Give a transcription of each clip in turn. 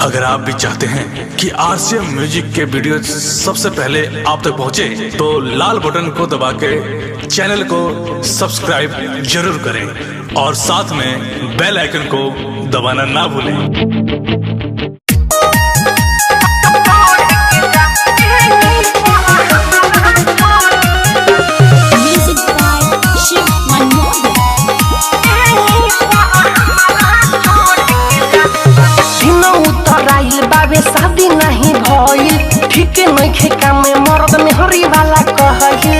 अगर आप भी चाहते हैं कि आरसीएम म्यूजिक के वीडियो सबसे पहले आप तक पहुंचे, तो लाल बटन को दबा के चैनल को सब्सक्राइब जरूर करें और साथ में बेल आइकन को दबाना ना भूलें। शादी नहीं भइल ठीक नइखे काम में मर्द में हरी वाला कहल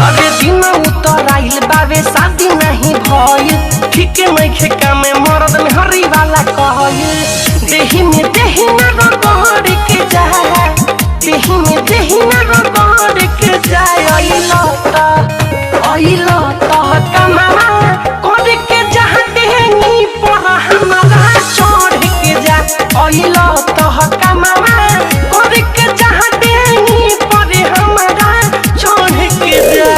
अरे दिन उतर आइल बाबे शादी नहीं भइल ठीक नइखे काम में मर्द में हरी वाला कहल देही में देही ना रगड़ के जाए देही में देही ना रगड़ के जाए अइल त कमावा कर के जहां देही पर हमारा छोड़ के जा अइल त कमावा कर के जहां देही पर हमारा छोड़ के जा।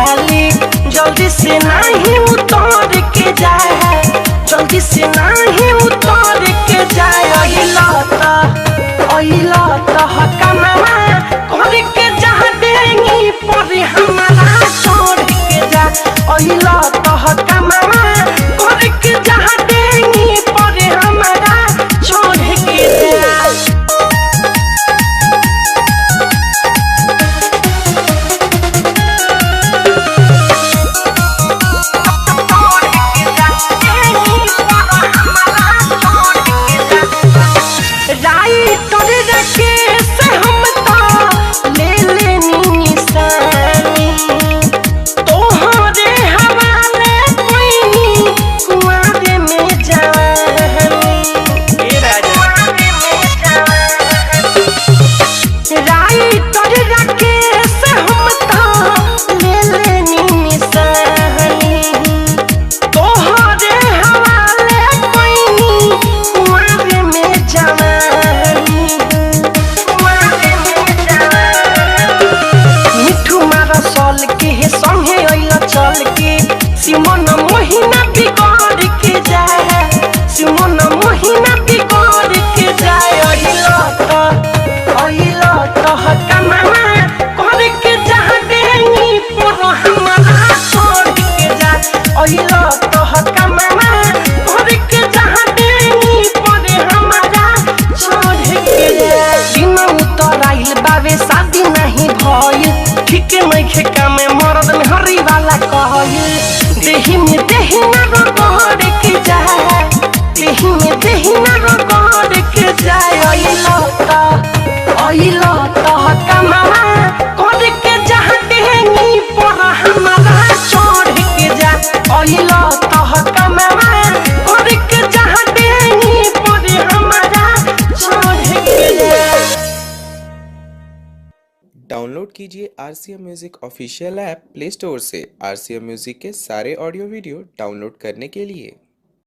जल्दी से नहीं उतर के जाए जल्दी से नहीं उतर के जाए अइल त कमावा कर के जहां देंगी पर हमारा छोड़ के जा अइल त कमावा कर के जहां देंगी पर हमारा छोड़ के जा। चल के सिमन महीना बिगड़ के जाए सिमन महीना बिगड़ के जाए अइल त कमावा कर के जहां देही पर हमारा छोड़ के जा अइल त कमावा कर के जहां देही पर हमारा छोड़ के जा। दिन उतर आइल बाबे शादी नहीं भइल ठीक नइखे काम में मर्द में हरी वाला कहल देही में देही ना रगड़ के जाए देही में देही ना रगड़ के जाए अइल त कमावा कर के जहां देही पर हमारा छोड़ के जा अइल त कमावा कर के जहां देही पर हमारा छोड़ के जा। डाउनलोड कीजिए RCM music official app play store से आरसीएम म्यूजिक के सारे ऑडियो वीडियो डाउनलोड करने के लिए।